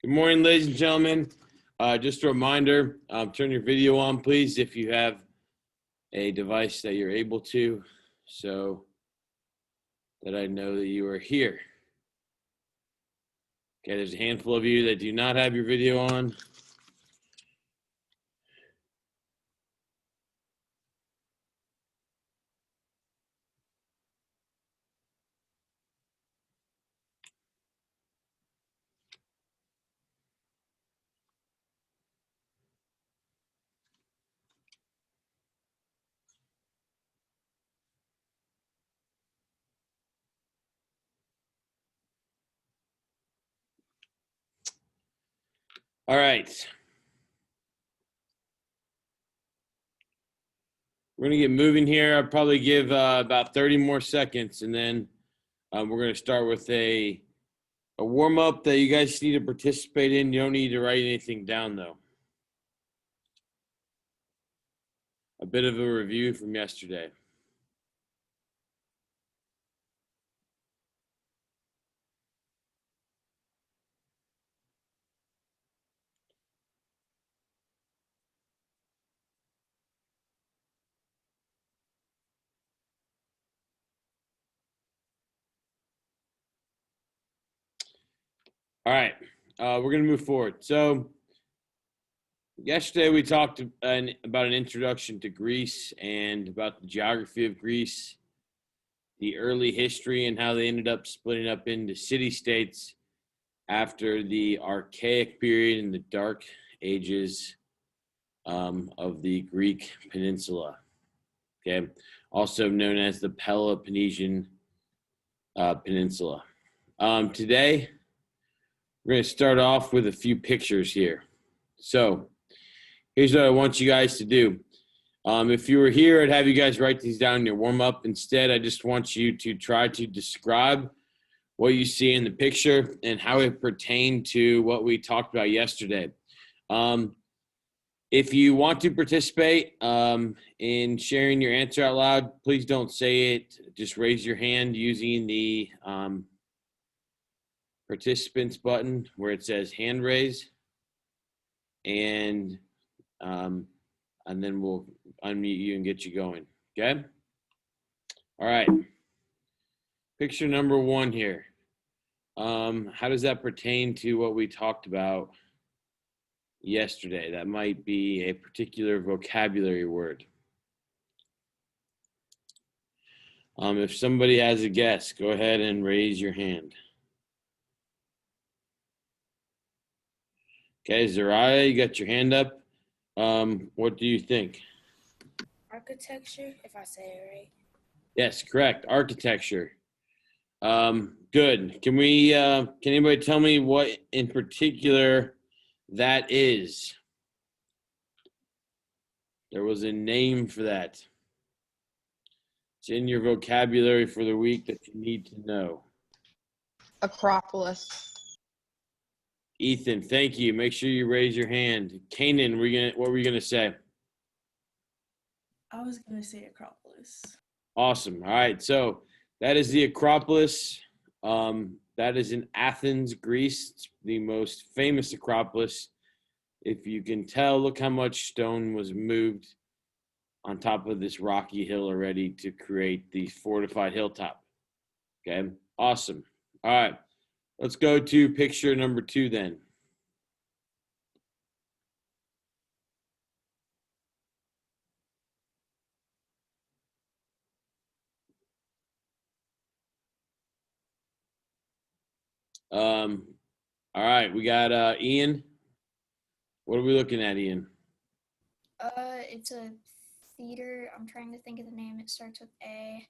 Good morning, ladies and gentlemen. Just a reminder, turn your video on, please, if you have a device that you're able to, so that I know that you are here. Okay, there's a handful of you that do not have your video on. All right. We're going to get moving here. I'll probably give about 30 more seconds, and then we're going to start with a warm-up that you guys need to participate in. You don't need to write anything down, though. A bit of a review from yesterday. All right, we're going to move forward. So yesterday we talked about an introduction to Greece and about the geography of Greece, the early history, and how they ended up splitting up into city-states after the Archaic period and the Dark Ages of the Greek peninsula. Okay, also known as the Peloponnesian Peninsula. Today, we're going to start off with a few pictures here. So here's what I want you guys to do. If you were here, I'd have you guys write these down in your warm-up. Instead, I just want you to try to describe what you see in the picture and how it pertained to what we talked about yesterday. If you want to participate in sharing your answer out loud, please don't say it. Just raise your hand using the participants button where it says hand raise, and then we'll unmute you and get you going. Okay? All right. Picture number one here. How does that pertain to what we talked about yesterday? That might be a particular vocabulary word. If somebody has a guess, go ahead and raise your hand. Okay, Zariah, you got your hand up. What do you think? Architecture, if I say it right. Yes, correct. Architecture. Good. Can anybody tell me what in particular that is? There was a name for that. It's in your vocabulary for the week that you need to know. Acropolis. Ethan, thank you. Make sure you raise your hand. Kanan, what were you gonna say? I was going to say Acropolis. Awesome. All right, so that is the Acropolis. That is in Athens, Greece. It's the most famous Acropolis. If you can tell, look how much stone was moved on top of this rocky hill already to create the fortified hilltop. Okay, awesome. All right, let's go to picture number two then. All right, we got Ian. What are we looking at, Ian? It's a theater. I'm trying to think of the name. It starts with A.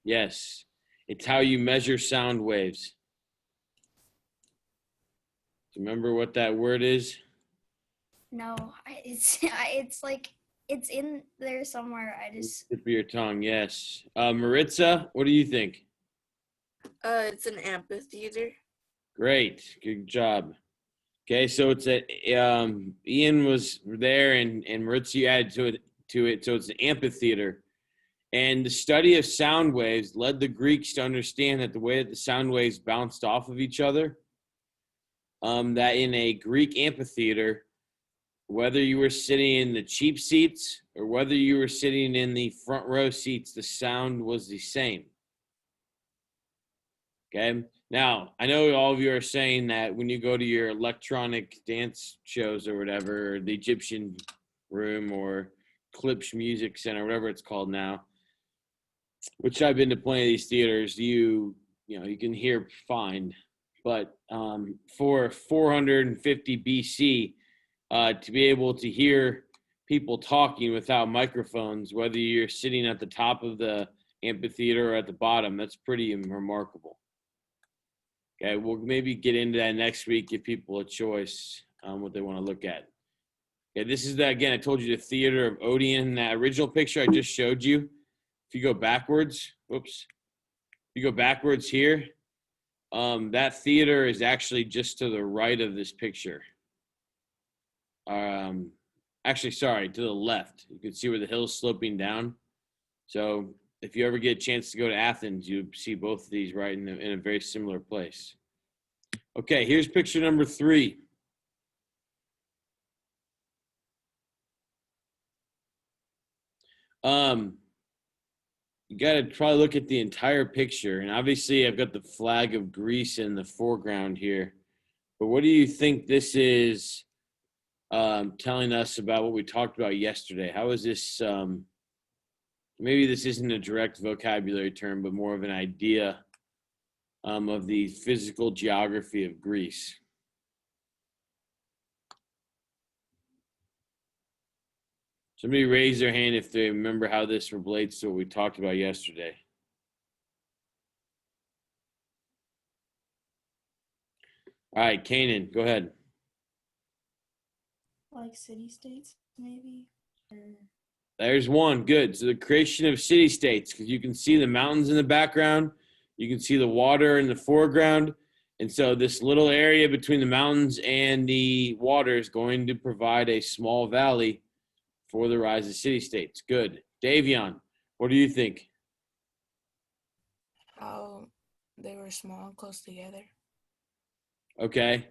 Yes. It's how you measure sound waves. Do you remember what that word is? No, it's like it's in there somewhere. I just Tip of your tongue, yes. Maritza, what do you think? It's an amphitheater. Great. Good job. Okay, so it's Ian was there and Maritza you added to it. So it's an amphitheater. And the study of sound waves led the Greeks to understand that the way that the sound waves bounced off of each other, that in a Greek amphitheater, whether you were sitting in the cheap seats or whether you were sitting in the front row seats, the sound was the same. Okay. Now, I know all of you are saying that when you go to your electronic dance shows or whatever, or the Egyptian room or Klipsch Music Center, whatever it's called now, which I've been to plenty of these theaters, you can hear fine. But for 450 BC, to be able to hear people talking without microphones, whether you're sitting at the top of the amphitheater or at the bottom, that's pretty remarkable. Okay, we'll maybe get into that next week, give people a choice what they want to look at. Okay, this is again, I told you the Theater of Odeon, that original picture I just showed you. If you go backwards, whoops, if you go backwards here, that theater is actually just to the right of this picture. Actually, sorry, to the left. You can see where the hill's sloping down. So if you ever get a chance to go to Athens, you see both of these right in a very similar place. Okay, here's picture number 3. You got to probably look at the entire picture. And obviously, I've got the flag of Greece in the foreground here. But what do you think this is telling us about what we talked about yesterday? How is this? Maybe this isn't a direct vocabulary term, but more of an idea of the physical geography of Greece. Somebody raise their hand if they remember how this relates to what we talked about yesterday. All right, Kanan, go ahead. Like city-states, maybe? Or... There's one. Good. So the creation of city-states, because you can see the mountains in the background. You can see the water in the foreground. And so this little area between the mountains and the water is going to provide a small valley for the rise of city-states. Good. Davion, what do you think? How they were small and close together. Okay.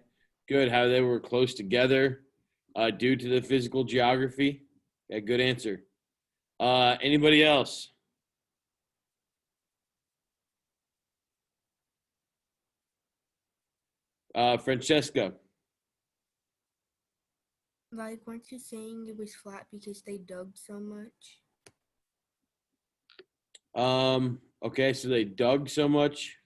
Good. How they were close together due to the physical geography. Yeah, good answer. Anybody else? Francesca. Like, weren't you saying it was flat because they dug so much? Okay, so they dug so much.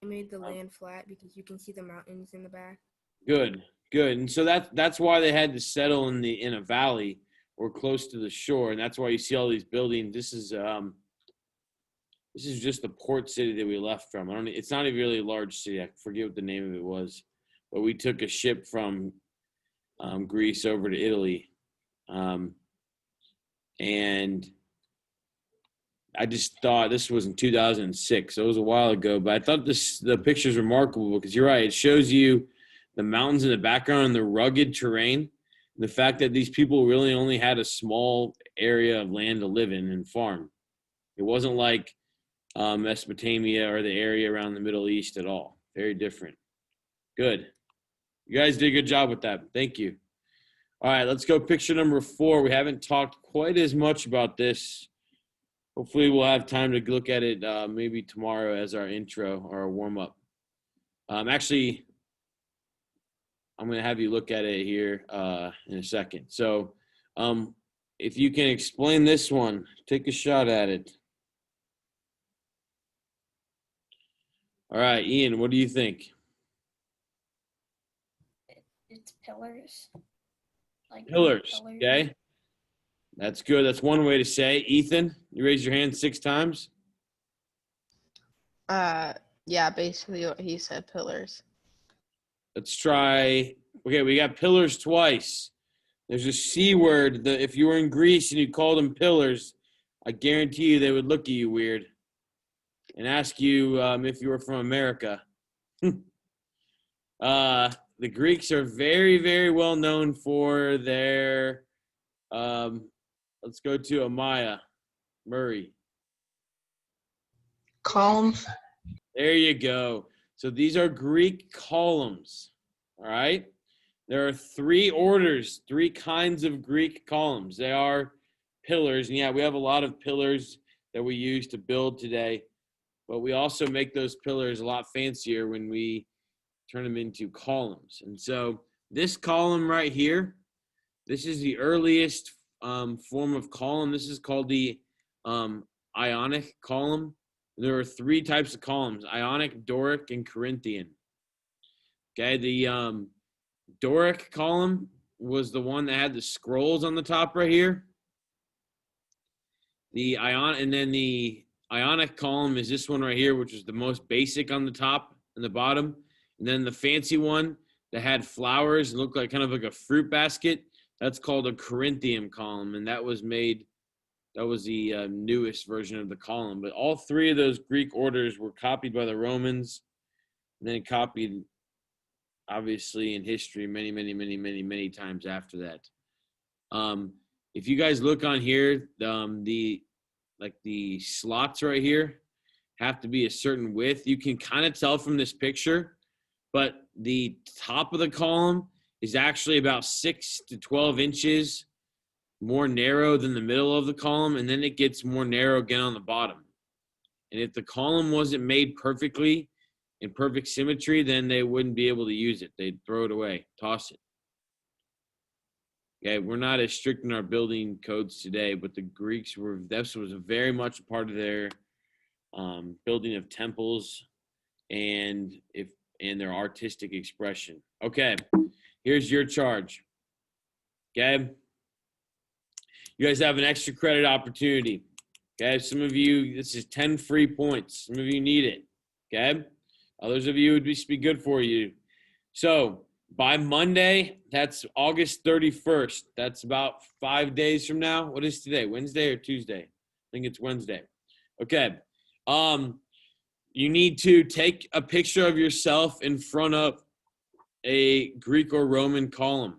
They made the land flat because you can see the mountains in the back. Good, good. And so that's why they had to settle in a valley or close to the shore, and that's why you see all these buildings. This is just the port city that we left from. It's not a really large city. I forget what the name of it was, but we took a ship from Greece over to Italy, and I just thought this was in 2006, so it was a while ago. But I thought the picture is remarkable because you're right. It shows you the mountains in the background and the rugged terrain. The fact that these people really only had a small area of land to live in and farm. It wasn't like Mesopotamia or the area around the Middle East at all. Very different. Good. You guys did a good job with that. Thank you. All right, let's go picture number 4. We haven't talked quite as much about this. Hopefully we'll have time to look at it maybe tomorrow as our intro or our warm-up. Actually, I'm going to have you look at it here in a second. So if you can explain this one, take a shot at it. All right, Ian, what do you think? it's pillars. Like Pillars, okay? That's good. That's one way to say it. Ethan, you raised your hand 6 times. Yeah, basically what he said, pillars. Let's try. Okay, we got pillars twice. There's a C word. If you were in Greece and you called them pillars, I guarantee you they would look at you weird and ask you if you were from America. The Greeks are very, very well known for their. Let's go to Amaya Murray. Columns. There you go. So these are Greek columns. All right. There are 3 orders, 3 kinds of Greek columns. They are pillars. And yeah, we have a lot of pillars that we use to build today. But we also make those pillars a lot fancier when we turn them into columns. And so this column right here, this is the earliest form of column. This is called the Ionic column. There are 3 types of columns: Ionic, Doric, and Corinthian. Okay, the Doric column was the one that had the scrolls on the top right here. And then the Ionic column is this one right here, which is the most basic on the top and the bottom. And then the fancy one that had flowers and looked like kind of like a fruit basket, that's called a Corinthian column. And that was the newest version of the column. But all 3 of those Greek orders were copied by the Romans and then copied, obviously, in history many times after that. If you guys look on here, the slots right here have to be a certain width. You can kind of tell from this picture, but the top of the column is actually about 6 to 12 inches more narrow than the middle of the column, and then it gets more narrow again on the bottom. And if the column wasn't made perfectly in perfect symmetry, then they wouldn't be able to use it. They'd throw it away, toss it. Okay, we're not as strict in our building codes today, but the Greeks this was very much a part of their building of temples and their artistic expression. Okay, here's your charge. Okay, you guys have an extra credit opportunity. Okay, some of you, this is 10 free points. Some of you need it. Okay, others of you would be good for you. So by Monday, that's August 31st. That's about 5 days from now. What is today? Wednesday or Tuesday? I think it's Wednesday. Okay. You need to take a picture of yourself in front of a Greek or Roman column.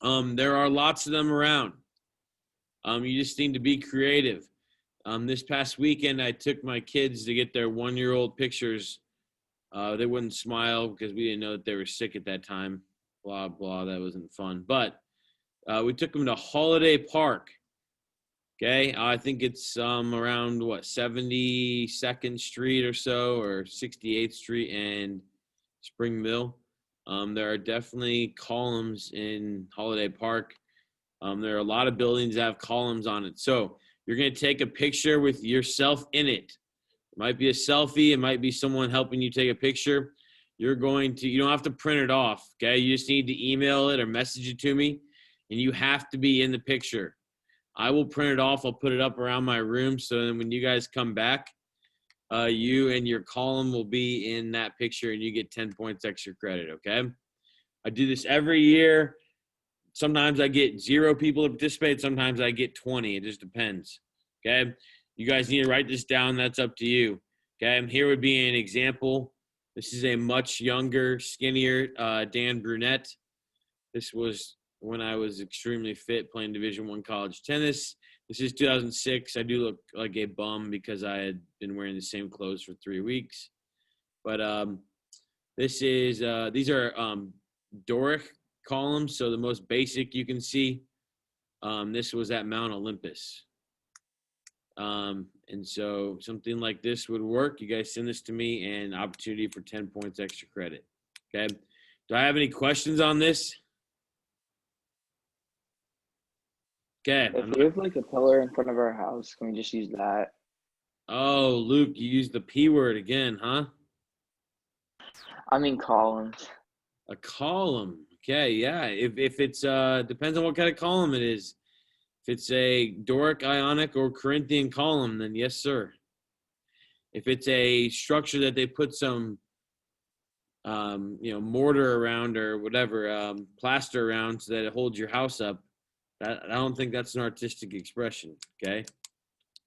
There are lots of them around. You just need to be creative. This past weekend, I took my kids to get their 1-year-old pictures. They wouldn't smile because we didn't know that they were sick at that time. Blah, blah. That wasn't fun. But we took them to Holiday Park. Okay. I think it's around, 72nd Street or so, or 68th Street and Spring Mill. There are definitely columns in Holiday Park. There are a lot of buildings that have columns on it. So you're going to take a picture with yourself in it. It might be a selfie. It might be someone helping you take a picture. You don't have to print it off, okay? You just need to email it or message it to me, and you have to be in the picture. I will print it off. I'll put it up around my room, so then when you guys come back, you and your column will be in that picture, and you get 10 points extra credit, okay? I do this every year. Sometimes I get 0 people to participate. Sometimes I get 20. It just depends, okay? You guys need to write this down. That's up to you. Okay, and here would be an example. This is a much younger, skinnier Dan Brunette. This was when I was extremely fit playing Division I college tennis. This is 2006. I do look like a bum because I had been wearing the same clothes for 3 weeks. But these are Doric columns, so the most basic you can see. This was at Mount Olympus. And so something like this would work. You guys send this to me and opportunity for 10 points extra credit. Okay. Do I have any questions on this? Okay. If we have like a pillar in front of our house, can we just use that? Oh, Luke, you used the P word again, huh? I mean columns. A column. Okay. Yeah. If it's, depends on what kind of column it is. If it's a Doric, Ionic, or Corinthian column, then yes, sir. If it's a structure that they put some, mortar around or whatever, plaster around so that it holds your house up, I don't think that's an artistic expression. Okay,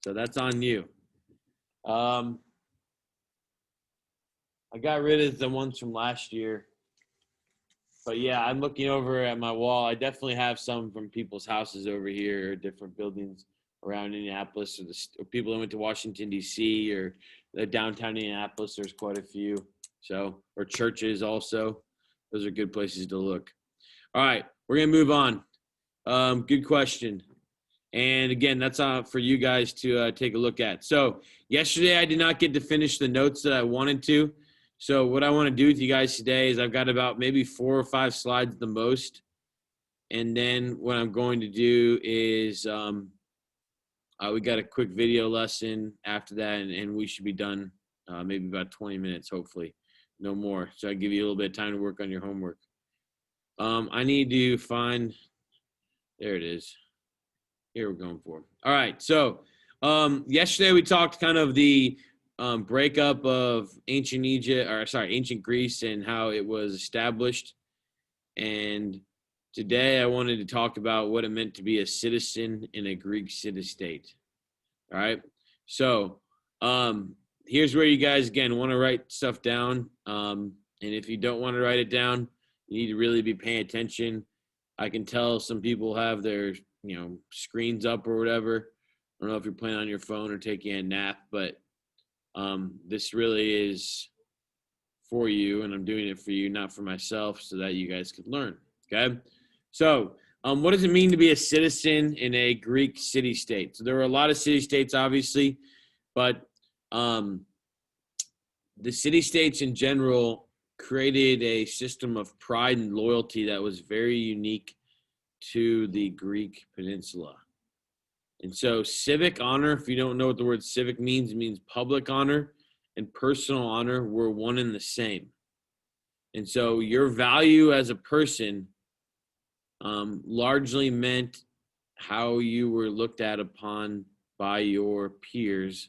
so that's on you. I got rid of the ones from last year. But yeah, I'm looking over at my wall. I definitely have some from people's houses over here, or different buildings around Indianapolis, or people that went to Washington, D.C., or downtown Indianapolis. There's quite a few. So, or churches also. Those are good places to look. All right, we're going to move on. Good question. And again, that's for you guys to take a look at. So yesterday I did not get to finish the notes that I wanted to. So what I want to do with you guys today is I've got about maybe 4 or 5 slides at the most. And then what I'm going to do is we got a quick video lesson after that, and we should be done maybe about 20 minutes, hopefully. No more. So I give you a little bit of time to work on your homework. I need to find, there it is. Here we're going for. All right. So yesterday we talked kind of the breakup of ancient Greece and how it was established. And today I wanted to talk about what it meant to be a citizen in a Greek city-state. All right. So here's where you guys, again, want to write stuff down. And if you don't want to write it down, you need to really be paying attention. I can tell some people have their, screens up or whatever. I don't know if you're playing on your phone or taking a nap, but this really is for you, and I'm doing it for you, not for myself, so that you guys could learn. Okay. So what does it mean to be a citizen in a Greek city-state? So there were a lot of city-states, obviously, but the city-states in general created a system of pride and loyalty that was very unique to the Greek peninsula. And so civic honor, if you don't know what the word civic means, it means public honor and personal honor were one and the same. And so your value as a person largely meant how you were looked at upon by your peers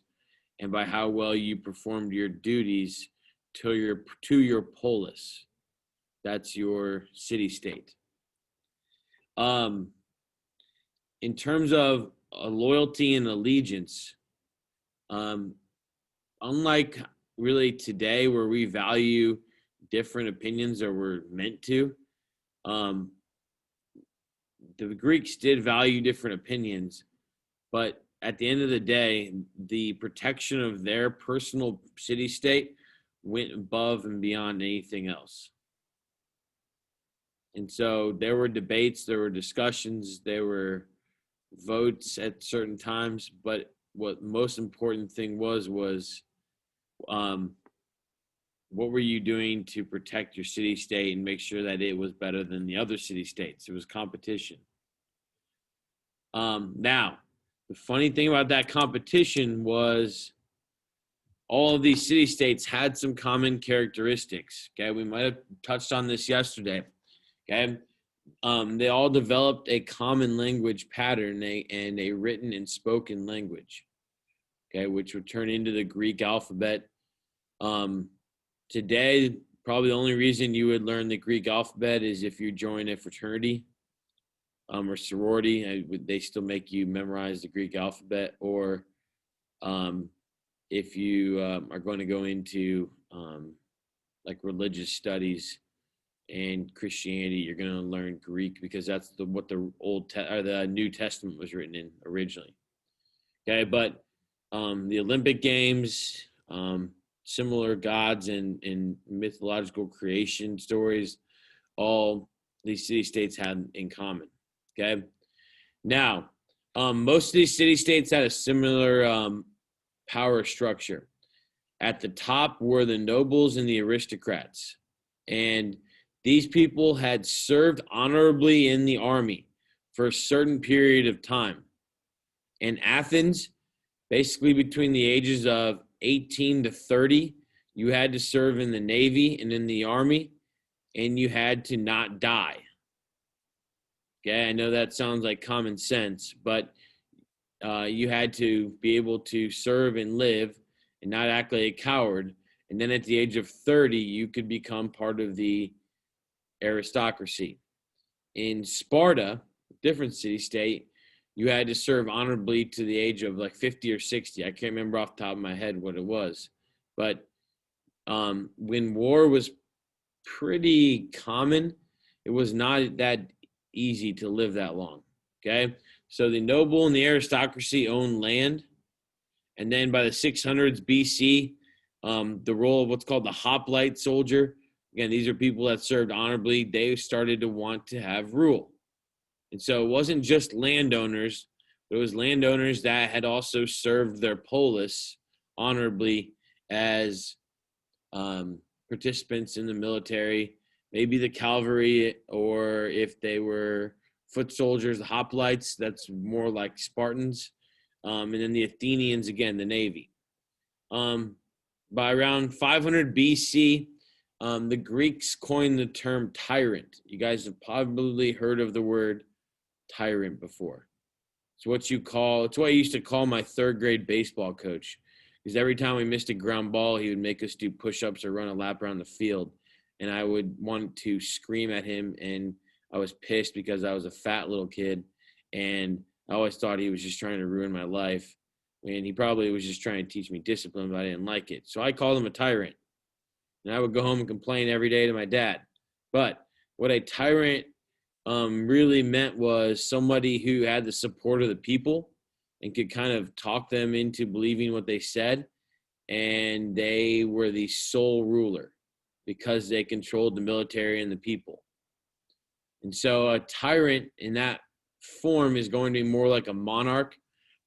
and by how well you performed your duties to your polis. That's your city-state. In terms of loyalty and allegiance, unlike really today where we value different opinions, or we're meant to, the Greeks did value different opinions, but at the end of the day, the protection of their personal city-state went above and beyond anything else. And so there were debates, there were discussions, there were votes at certain times, but what most important thing was what were you doing to protect your city-state and make sure that it was better than the other city-states? It was competition. Now, the funny thing about that competition was all of these city-states had some common characteristics. Okay, we might have touched on this yesterday. Okay, they all developed a common language pattern and a written and spoken language. Okay, which would turn into the Greek alphabet. Today, probably the only reason you would learn the Greek alphabet is if you join a fraternity or sorority. They still make you memorize the Greek alphabet, or if you are going to go into like religious studies and Christianity, you're going to learn Greek because that's what the New Testament was written in originally. Okay, but the Olympic Games, similar gods and mythological creation stories, all these city-states had in common. Okay, now most of these city-states had a similar power structure. At the top were the nobles and the aristocrats, and these people had served honorably in the army for a certain period of time. In Athens, basically between the ages of 18 to 30, you had to serve in the Navy and in the Army, and you had to not die. Okay, I know that sounds like common sense, but you had to be able to serve and live and not act like a coward. And then at the age of 30, you could become part of the aristocracy. In Sparta, different city state, you had to serve honorably to the age of like 50 or 60. I can't remember off the top of my head what it was. But when war was pretty common, it was not that easy to live that long. Okay. So the noble and the aristocracy owned land. And then by the 600s BC, the role of what's called the hoplite soldier, again, these are people that served honorably, they started to want to have rule. And so it wasn't just landowners, but it was landowners that had also served their polis honorably as participants in the military, maybe the cavalry, or if they were foot soldiers, the hoplites, that's more like Spartans. And then the Athenians, again, the Navy. By around 500 BC, the Greeks coined the term tyrant. You guys have probably heard of the word tyrant before. It's what I used to call my third grade baseball coach. Because every time we missed a ground ball, he would make us do push-ups or run a lap around the field. And I would want to scream at him, and I was pissed because I was a fat little kid. And I always thought he was just trying to ruin my life. And he probably was just trying to teach me discipline, but I didn't like it. So I called him a tyrant. And I would go home and complain every day to my dad. But what a tyrant really meant was somebody who had the support of the people and could kind of talk them into believing what they said. And they were the sole ruler because they controlled the military and the people. And so a tyrant in that form is going to be more like a monarch.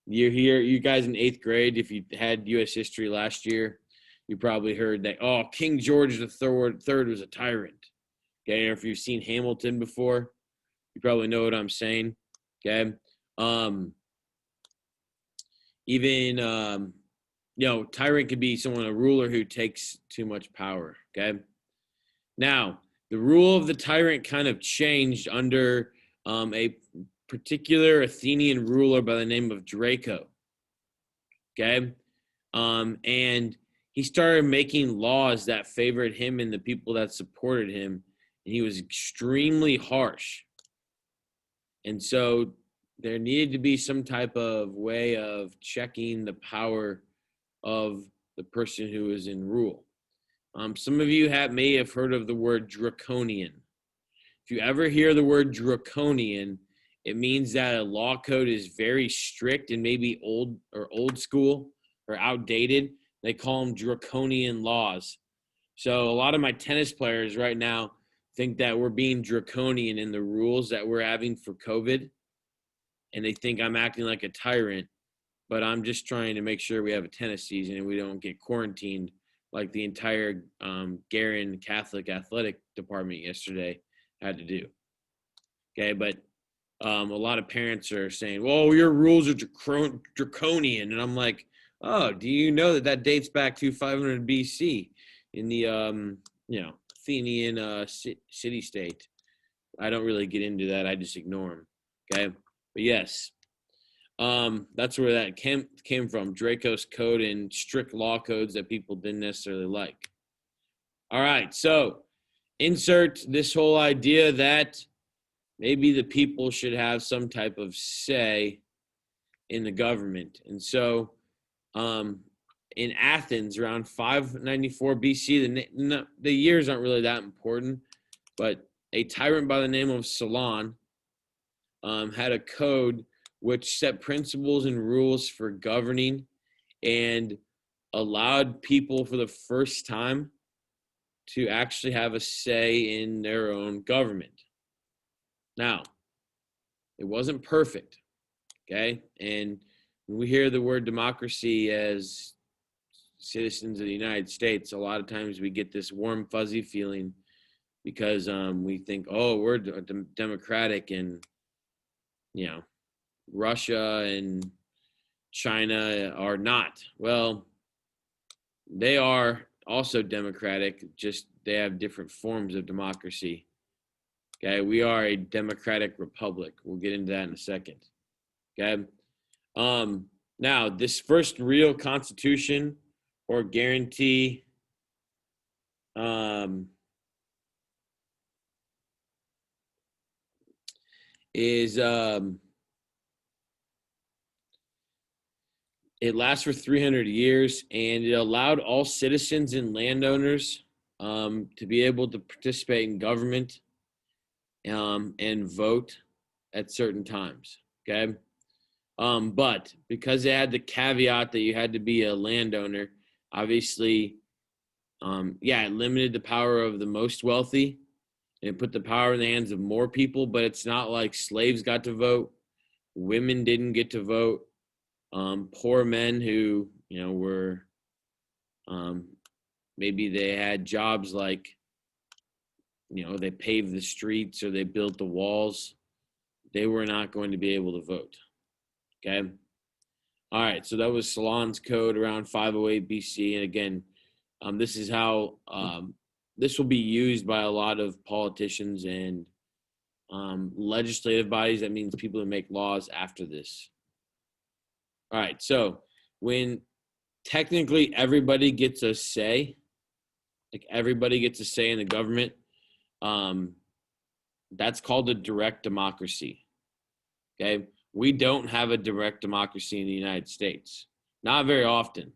You guys in 8th grade, if you had U.S. history last year, you probably heard that, King George III was a tyrant. Okay, or if you've seen Hamilton before, you probably know what I'm saying. Okay. Tyrant could be a ruler who takes too much power. Okay. Now, the rule of the tyrant kind of changed under a particular Athenian ruler by the name of Draco. Okay. And he started making laws that favored him and the people that supported him. And he was extremely harsh. And so there needed to be some type of way of checking the power of the person who is in rule. Some of you may have heard of the word draconian. If you ever hear the word draconian, it means that a law code is very strict and maybe old school or outdated. They call them draconian laws. So a lot of my tennis players right now think that we're being draconian in the rules that we're having for COVID. And they think I'm acting like a tyrant, but I'm just trying to make sure we have a tennis season and we don't get quarantined like the entire Garin Catholic athletic department yesterday had to do. Okay, but a lot of parents are saying, well, your rules are draconian. And I'm like, do you know that dates back to 500 BC in the, Athenian city-state? I don't really get into that. I just ignore them. Okay. But yes, that's where that came from. Draco's code and strict law codes that people didn't necessarily like. All right. So insert this whole idea that maybe the people should have some type of say in the government. And so in Athens around 594 BC, the years aren't really that important, but a tyrant by the name of Solon had a code which set principles and rules for governing and allowed people for the first time to actually have a say in their own government. Now, it wasn't perfect, okay? And when we hear the word democracy as citizens of the United States, a lot of times we get this warm, fuzzy feeling because we think, we're democratic, and, Russia and China are not. Well, they are also democratic, just they have different forms of democracy. Okay, we are a democratic republic. We'll get into that in a second. Okay. Now this first real constitution or guarantee is it lasts for 300 years, and it allowed all citizens and landowners to be able to participate in government and vote at certain times. Okay. But because it had the caveat that you had to be a landowner, obviously, it limited the power of the most wealthy and it put the power in the hands of more people. But it's not like slaves got to vote, women didn't get to vote, poor men who were maybe they had jobs like they paved the streets or they built the walls, they were not going to be able to vote. Okay. All right. So that was Solon's Code around 508 BC. And again, this is how this will be used by a lot of politicians and legislative bodies. That means people who make laws after this. All right. So when technically everybody gets a say, like everybody gets a say in the government, that's called a direct democracy. Okay. We don't have a direct democracy in the United States. Not very often.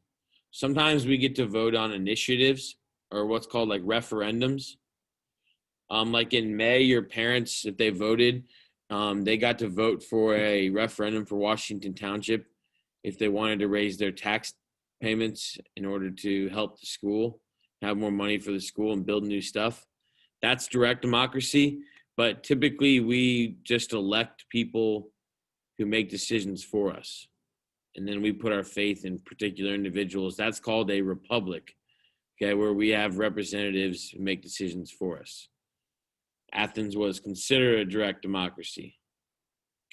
Sometimes we get to vote on initiatives or what's called like referendums. Like in May, your parents, if they voted, they got to vote for a referendum for Washington Township if they wanted to raise their tax payments in order to help the school, have more money for the school and build new stuff. That's direct democracy. But typically we just elect people who make decisions for us. And then we put our faith in particular individuals. That's called a republic, okay, where we have representatives who make decisions for us. Athens was considered a direct democracy,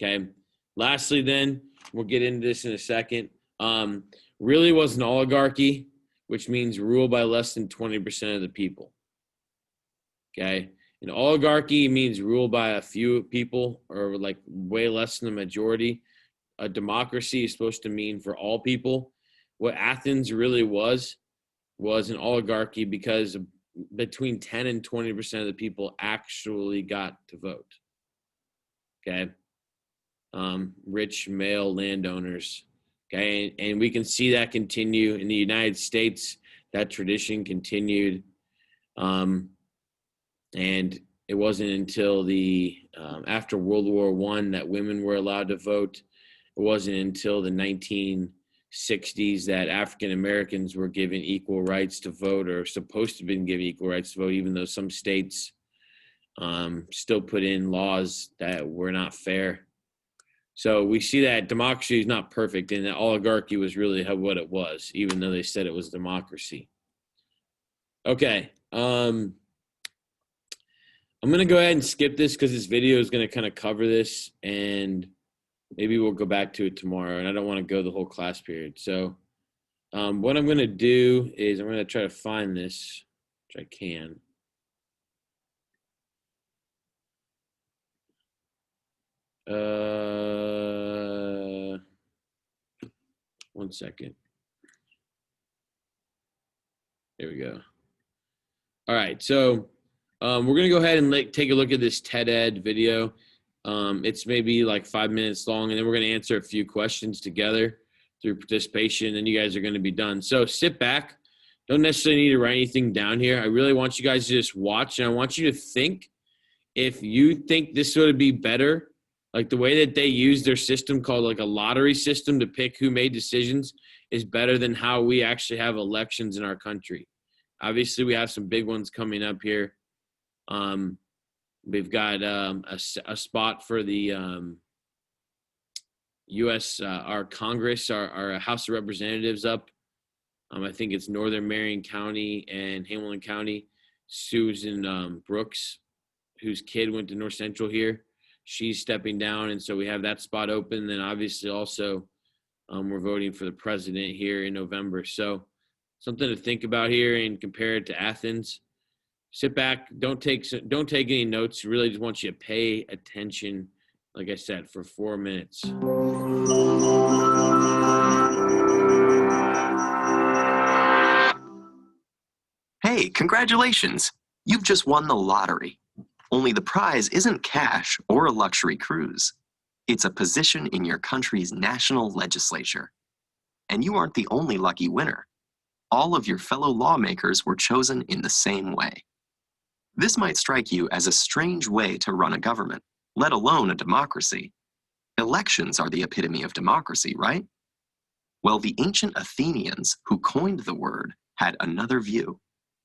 okay? Lastly, then, we'll get into this in a second, really was an oligarchy, which means rule by less than 20% of the people, okay? An oligarchy means rule by a few people or like way less than the majority. A democracy is supposed to mean for all people. What Athens really was an oligarchy because between 10 and 20% of the people actually got to vote. Okay. Rich male landowners. Okay. And we can see that continue in the United States. That tradition continued. And it wasn't until after World War I that women were allowed to vote. It wasn't until the 1960s that African Americans were given equal rights to vote, or supposed to have been given equal rights to vote, even though some states still put in laws that were not fair. So we see that democracy is not perfect, and that oligarchy was really what it was, even though they said it was democracy. Okay. I'm going to go ahead and skip this because this video is going to kind of cover this, and maybe we'll go back to it tomorrow, and I don't want to go the whole class period. So what I'm going to do is I'm going to try to find this, which I can. One second. There we go. All right, so we're going to go ahead and take a look at this TED Ed video. It's maybe like 5 minutes long, and then we're going to answer a few questions together through participation, and you guys are going to be done. So sit back. Don't necessarily need to write anything down here. I really want you guys to just watch, and I want you to think if you think this would be better, like the way that they use their system called like a lottery system to pick who made decisions is better than how we actually have elections in our country. Obviously, we have some big ones coming up here. We've got a spot for the U.S. Our Congress, our House of Representatives up. I think it's Northern Marion County and Hamilton County. Susan Brooks, whose kid went to North Central here, she's stepping down, and so we have that spot open. Then obviously also we're voting for the president here in November. So something to think about here and compare it to Athens. sit back. Don't take any notes. Really just want you to pay attention, like I said, for 4 minutes. Hey, congratulations! You've just won the lottery. Only the prize isn't cash or a luxury cruise. It's a position in your country's national legislature. And you aren't the only lucky winner. All of your fellow lawmakers were chosen in the same way. This might strike you as a strange way to run a government, let alone a democracy. Elections are the epitome of democracy, right? Well, the ancient Athenians, who coined the word, had another view.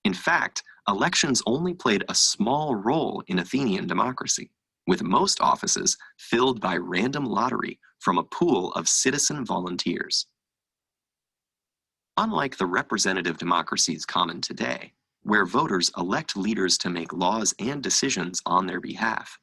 In fact, elections only played a small role in Athenian democracy, with most offices filled by random lottery from a pool of citizen volunteers. Unlike the representative democracies common today, where voters elect leaders to make laws and decisions on their behalf,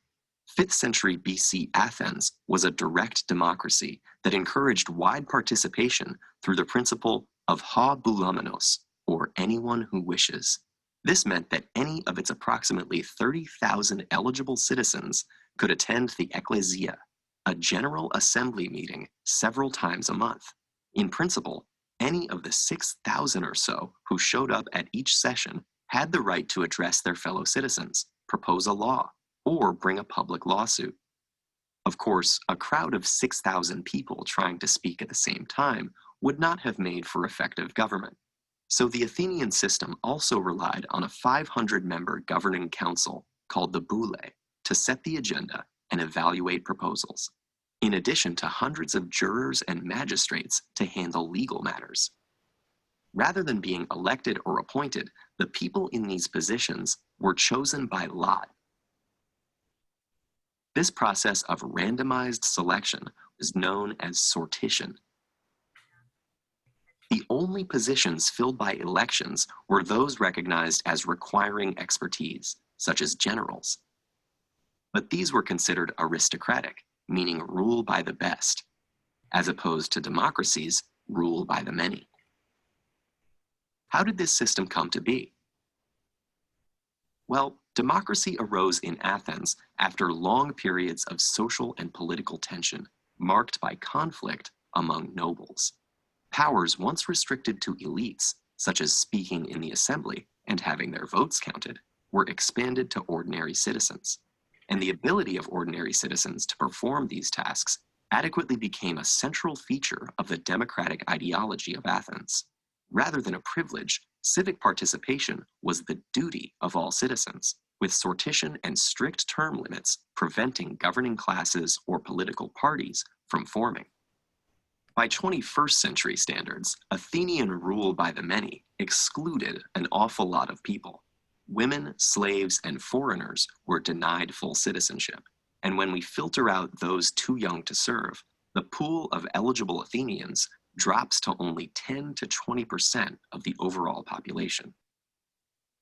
5th century BC Athens was a direct democracy that encouraged wide participation through the principle of ha boulamenos, or anyone who wishes. This meant that any of its approximately 30,000 eligible citizens could attend the ecclesia, a general assembly meeting several times a month. In principle, any of the 6,000 or so who showed up at each session had the right to address their fellow citizens, propose a law, or bring a public lawsuit. Of course, a crowd of 6,000 people trying to speak at the same time would not have made for effective government. So the Athenian system also relied on a 500-member governing council called the boule to set the agenda and evaluate proposals, in addition to hundreds of jurors and magistrates to handle legal matters. Rather than being elected or appointed, the people in these positions were chosen by lot. This process of randomized selection is known as sortition. The only positions filled by elections were those recognized as requiring expertise, such as generals. But these were considered aristocratic, meaning rule by the best, as opposed to democracies, rule by the many. How did this system come to be? Well, democracy arose in Athens after long periods of social and political tension, marked by conflict among nobles. Powers once restricted to elites, such as speaking in the assembly and having their votes counted, were expanded to ordinary citizens. And the ability of ordinary citizens to perform these tasks adequately became a central feature of the democratic ideology of Athens. Rather than a privilege, civic participation was the duty of all citizens, with sortition and strict term limits preventing governing classes or political parties from forming. By 21st century standards, Athenian rule by the many excluded an awful lot of people. Women, slaves, and foreigners were denied full citizenship. And when we filter out those too young to serve, the pool of eligible Athenians drops to only 10 to 20% of the overall population.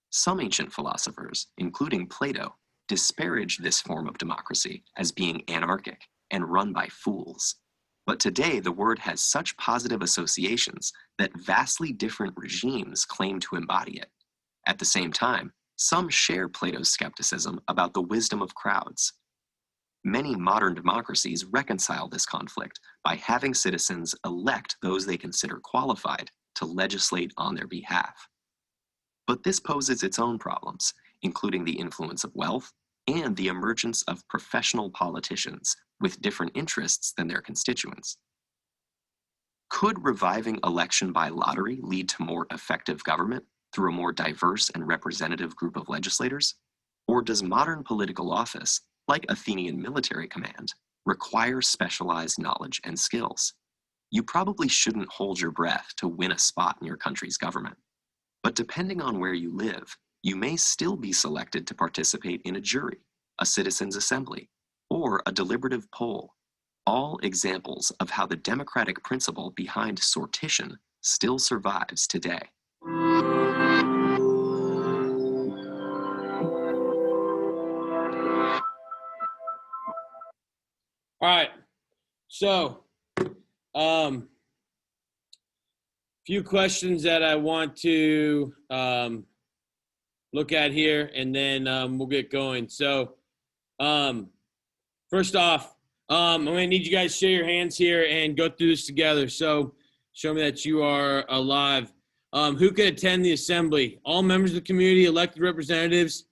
Some ancient philosophers, including Plato, disparaged this form of democracy as being anarchic and run by fools. But today, the word has such positive associations that vastly different regimes claim to embody it. At the same time, some share Plato's skepticism about the wisdom of crowds. Many modern democracies reconcile this conflict by having citizens elect those they consider qualified to legislate on their behalf. But this poses its own problems, including the influence of wealth and the emergence of professional politicians with different interests than their constituents. Could reviving election by lottery lead to more effective government through a more diverse and representative group of legislators? Or does modern political office, like Athenian military command, require specialized knowledge and skills? You probably shouldn't hold your breath to win a spot in your country's government. But depending on where you live, you may still be selected to participate in a jury, a citizens' assembly, or a deliberative poll, all examples of how the democratic principle behind sortition still survives today. All right. So, few questions that I want to look at here, and then we'll get going. So, first off, I'm going to need you guys to share your hands here and go through this together. So, show me that you are alive. Who could attend the assembly? All members of the community, elected representatives,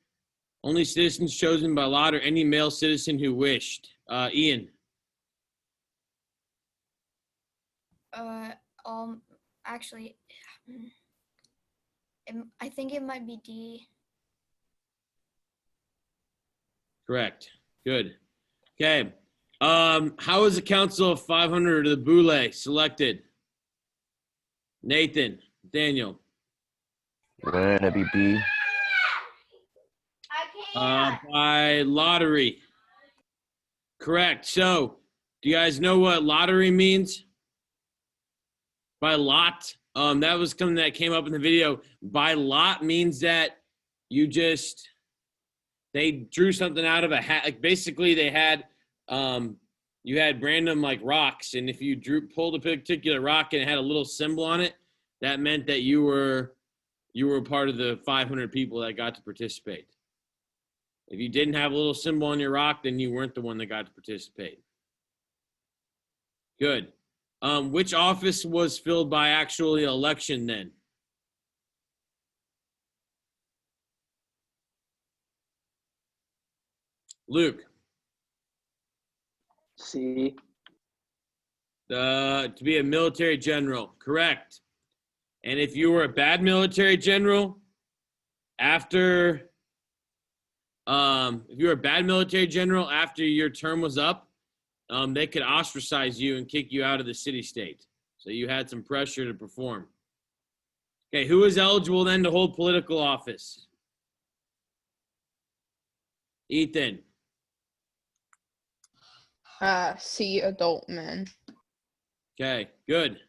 only citizens chosen by lot, or any male citizen who wished. Ian. Actually, I think it might be D. Correct. Good. Okay. How is the Council of 500 of the Boule selected? Nathan, Daniel. Gonna be B. By lottery. Correct. So, do you guys know what lottery means? By lot. That was something that came up in the video. By lot means that they drew something out of a hat. Like basically they had, you had random like rocks, and if you pulled a particular rock and it had a little symbol on it, that meant that you were part of the 500 people that got to participate. If you didn't have a little symbol on your rock, then you weren't the one that got to participate. Good. Which office was filled by actually election then? Luke. C. To be a military general. Correct. And if you were a bad military general, after your term was up, they could ostracize you and kick you out of the city-state. So you had some pressure to perform. Okay, who is eligible then to hold political office? Ethan. C, adult men. Okay, good.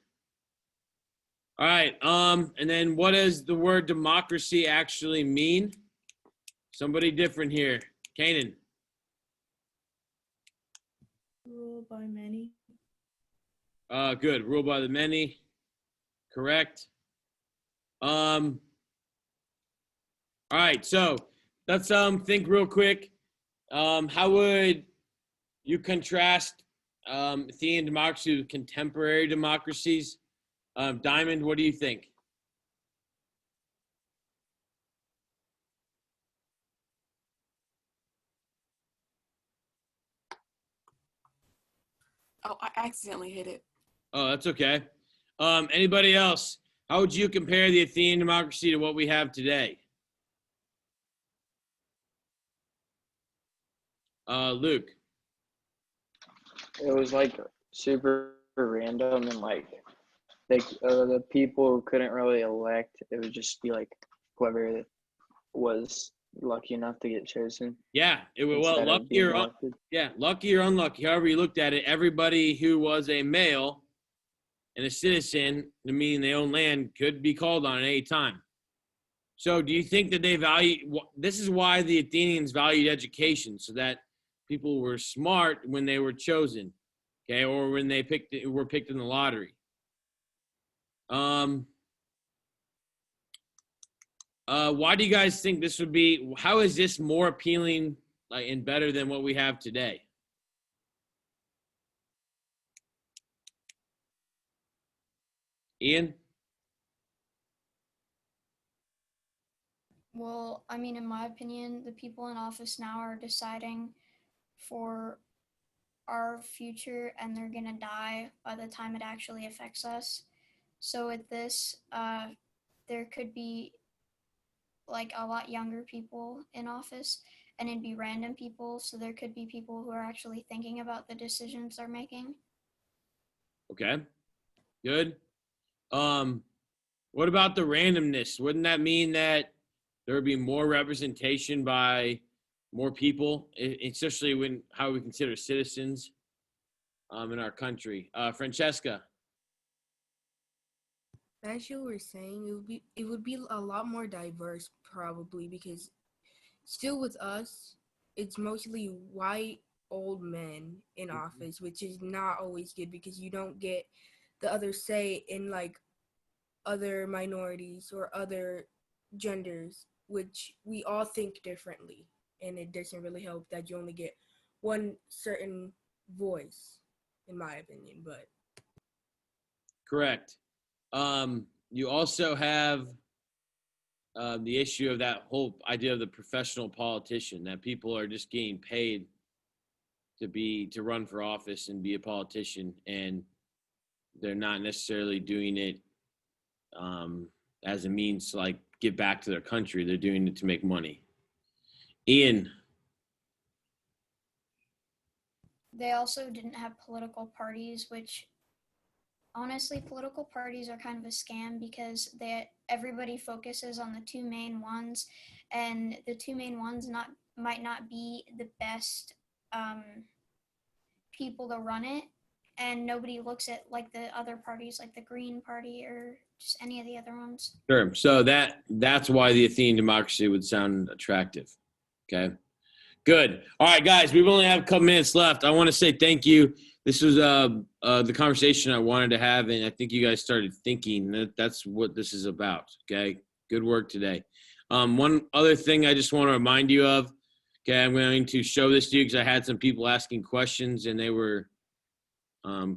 All right, and then what does the word democracy actually mean? Somebody different here. Kanan. Rule by many. Good. Rule by the many. Correct. All right, so let's think real quick. How would you contrast Athenian democracy with contemporary democracies? Diamond, what do you think? Oh, I accidentally hit it. Oh, that's okay. Anybody else? How would you compare the Athenian democracy to what we have today? Luke. It was like super random and like the people couldn't really elect. It would just be like whoever was lucky enough to get chosen. Yeah, it was instead of being elected. lucky or unlucky, however you looked at it. Everybody who was a male and a citizen, meaning they own land, could be called on at any time. So, do you think that they value? This is why the Athenians valued education, so that people were smart when they were chosen, okay, or when they were picked in the lottery. Why do you guys think this would be? How is this more appealing and better than what we have today? Ian? Well, I mean, in my opinion, the people in office now are deciding for our future, and they're gonna die by the time it actually affects us. So with this, there could be like a lot younger people in office, and it'd be random people. So there could be people who are actually thinking about the decisions they're making. Okay, good. What about the randomness? Wouldn't that mean that there would be more representation by more people, especially when how we consider citizens in our country? Francesca. As you were saying, it would be a lot more diverse probably, because still with us, it's mostly white old men in office, which is not always good because you don't get the other say in like other minorities or other genders, which we all think differently, and it doesn't really help that you only get one certain voice, in my opinion. But Correct. You also have the issue of that whole idea of the professional politician, that people are just getting paid to run for office and be a politician, and they're not necessarily doing it as a means to like give back to their country. They're doing it to make money. Ian. They also didn't have political parties, which honestly, political parties are kind of a scam because everybody focuses on the two main ones, and the two main ones might not be the best people to run it, and nobody looks at like the other parties, like the Green Party or just any of the other ones. Sure. So that's why the Athenian democracy would sound attractive. Okay. Good. All right, guys, we only have a couple minutes left. I want to say thank you. This was the conversation I wanted to have, and I think you guys started thinking that's what this is about. Okay. Good work today. One other thing I just want to remind you of. Okay, I'm going to show this to you because I had some people asking questions and they were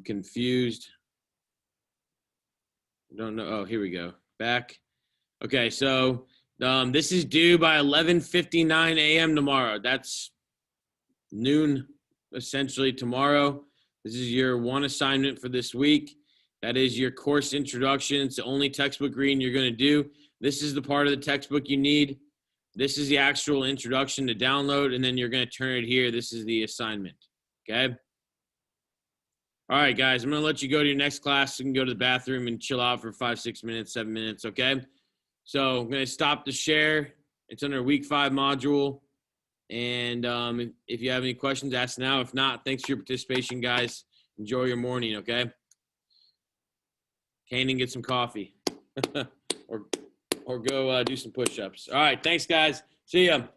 confused. Don't know. Oh, here we go. Back. Okay, so this is due by 11:59 a.m. tomorrow. That's noon, essentially, tomorrow. This is your one assignment for this week. That is your course introduction. It's the only textbook reading you're going to do. This is the part of the textbook you need. This is the actual introduction to download, and then you're going to turn it here. This is the assignment, okay? All right, guys, I'm going to let you go to your next class. You can go to the bathroom and chill out for 5, 6 minutes, 7 minutes, okay? So I'm going to stop the share. It's under week 5 module. And if you have any questions, ask now. If not, thanks for your participation, guys. Enjoy your morning, okay? Kanan, get some coffee. or go do some push-ups. All right, thanks, guys. See ya.